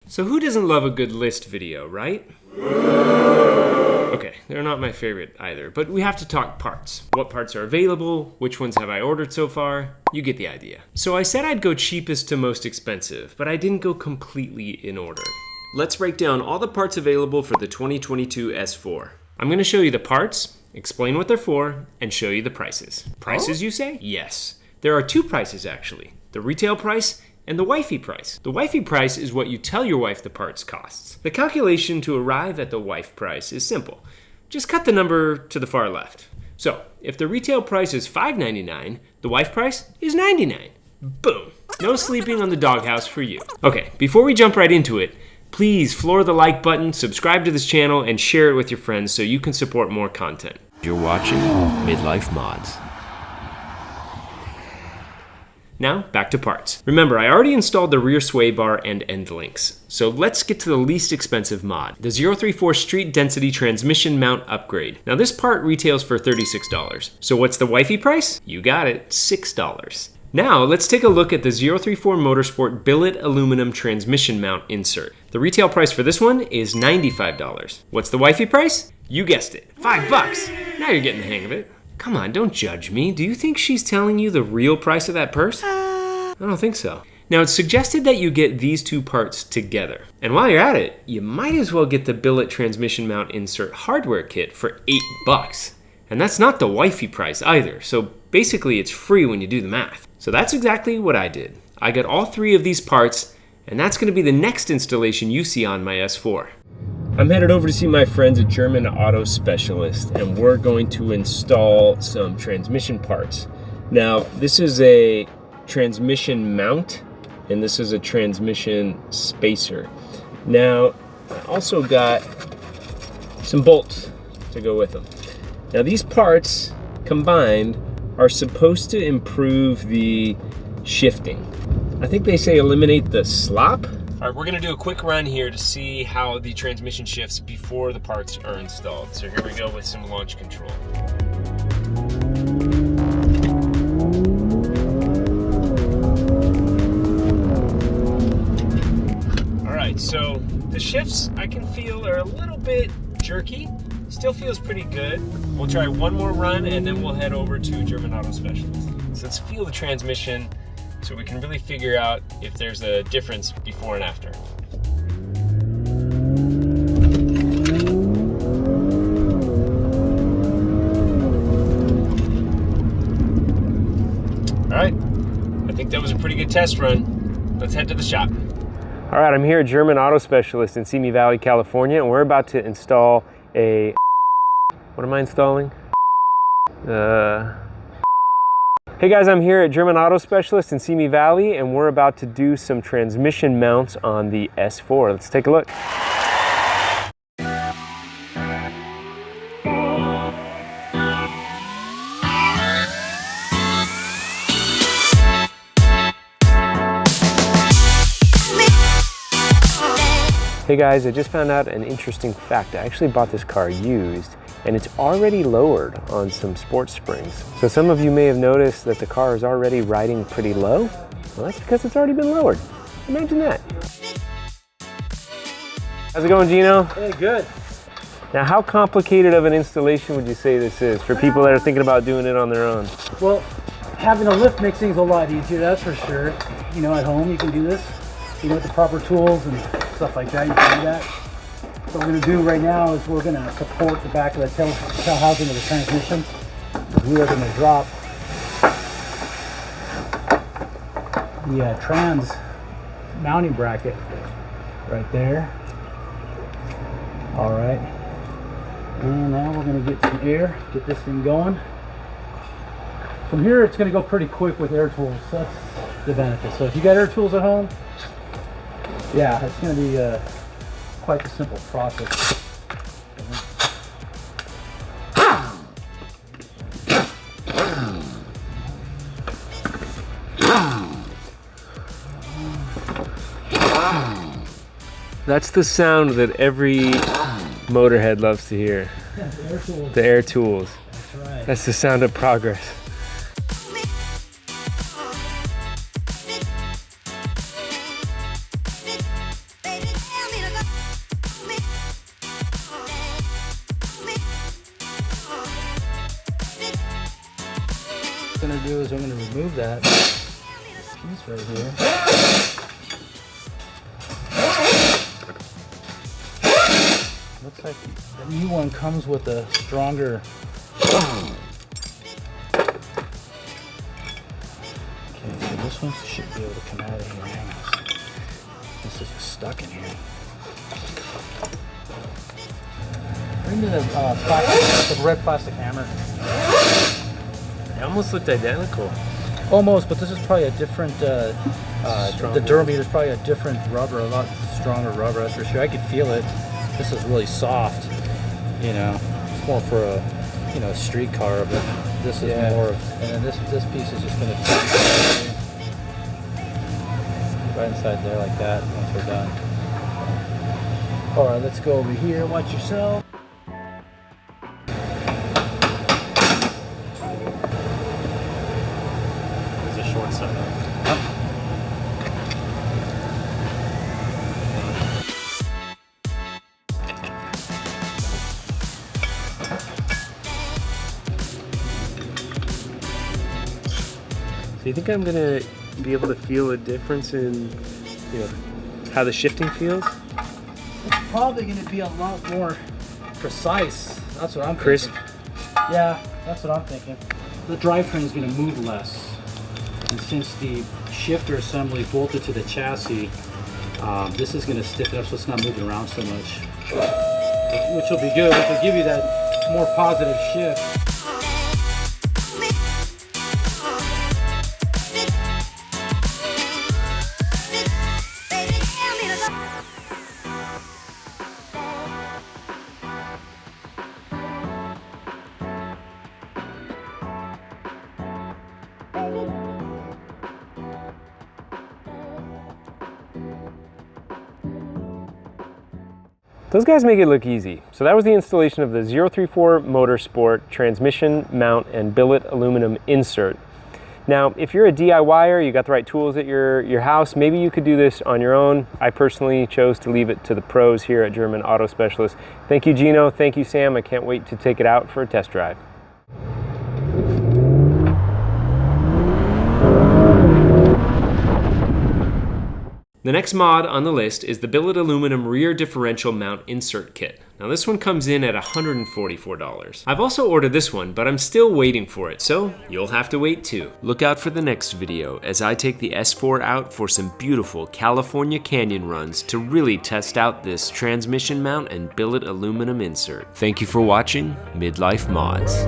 So who doesn't love a good list video, right? Okay, they're not my favorite either, but we have to talk parts. What parts are available? Which ones have I ordered so far? You get the idea. So I said I'd go cheapest to most expensive, but I didn't go completely in order. Let's break down all the parts available for the 2022 S4. I'm gonna show you the parts, explain what they're for, and show you the prices. Prices, you say? Yes. There are two prices actually, the retail price and the wifey price. The wifey price is what you tell your wife the parts costs. The calculation to arrive at the wife price is simple. Just cut the number to the far left. So, if the retail price is $5.99, the wife price is $99. Boom. No sleeping on the doghouse for you. Okay, before we jump right into it, please floor the like button, subscribe to this channel, and share it with your friends so you can support more content. You're watching Midlife Mods. Now, back to parts. Remember, I already installed the rear sway bar and end links. So let's get to the least expensive mod, the 034 Street Density Transmission Mount Upgrade. Now this part retails for $36. So what's the wifey price? You got it, $6. Now let's take a look at the 034 Motorsport Billet Aluminum Transmission Mount Insert. The retail price for this one is $95. What's the wifey price? You guessed it, $5. Now you're getting the hang of it. Come on, don't judge me. Do you think she's telling you the real price of that purse? I don't think so. Now, it's suggested that you get these two parts together. And while you're at it, you might as well get the Billet Transmission Mount Insert hardware kit for $8. And that's not the wifey price either, so basically it's free when you do the math. So that's exactly what I did. I got all three of these parts, and that's gonna be the next installation you see on my S4. I'm headed over to see my friends at German Auto Specialist, and we're going to install some transmission parts. Now, this is a transmission mount, and this is a transmission spacer. Now, I also got some bolts to go with them. Now, these parts combined are supposed to improve the shifting. I think they say eliminate the slop. All right, we're gonna do a quick run here to see how the transmission shifts before the parts are installed. So here we go with some launch control. All right, so the shifts I can feel are a little bit jerky. Still feels pretty good. We'll try one more run and then we'll head over to German Auto Specialist. So let's feel the transmission, so we can really figure out if there's a difference before and after. All right, I think that was a pretty good test run. Let's head to the shop. All right, I'm here at German Auto Specialist in Simi Valley, California, and we're about to install a, what am I installing? Hey guys, I'm here at German Auto Specialist in Simi Valley, and we're about to do some transmission mounts on the S4. Let's take a look. Hey guys, I just found out an interesting fact. I actually bought this car used, and it's already lowered on some sports springs. So some of you may have noticed that the car is already riding pretty low. Well, that's because it's already been lowered. Imagine that. How's it going, Gino? Hey, good. Now, how complicated of an installation would you say this is for people that are thinking about doing it on their own? Well, having a lift makes things a lot easier, that's for sure. You know, at home you can do this. You know, with the proper tools and stuff like that, you can do that. What we're going to do right now is we're going to support the back of the tail housing of the transmission. We are going to drop the trans mounting bracket right there. All right. And now we're going to get some air, get this thing going. From here, it's going to go pretty quick with air tools. That's the benefit. So if you got air tools at home, yeah, it's going to be quite a simple process. That's the sound that every motorhead loves to hear. Yeah, the air tools. The air tools. That's right. That's the sound of progress. going to do is I'm going to remove that piece right here. Looks like the new one comes with a stronger. Okay, so this one should be able to come out of here. Hang on. This is just stuck in here. Bring me the red plastic hammer. They almost looked identical. Almost, but this is probably a different. The Duramater is probably a different rubber, a lot stronger rubber. That's for sure. I could feel it. This is really soft. You know, it's more for a street car, but this is more of. And then this piece is just going to fit right inside there like that. Once we're done. All right, let's go over here. Watch yourself. Do you think I'm gonna be able to feel a difference in, how the shifting feels? It's probably going to be a lot more precise. That's what I'm thinking. Crisp? Yeah, that's what I'm thinking. The drivetrain is going to move less. And since the shifter assembly bolted to the chassis, this is going to stiffen up so it's not moving around so much. Which will be good. It will give you that more positive shift. Those guys make it look easy. So that was the installation of the 034 Motorsport transmission mount and billet aluminum insert. Now, if you're a DIYer, you got the right tools at your house, maybe you could do this on your own. I personally chose to leave it to the pros here at German Auto Specialist. Thank you, Gino. Thank you, Sam. I can't wait to take it out for a test drive. The next mod on the list is the billet aluminum rear differential mount insert kit. Now this one comes in at $144. I've also ordered this one, but I'm still waiting for it, so you'll have to wait too. Look out for the next video as I take the S4 out for some beautiful California canyon runs to really test out this transmission mount and billet aluminum insert. Thank you for watching Midlife Mods.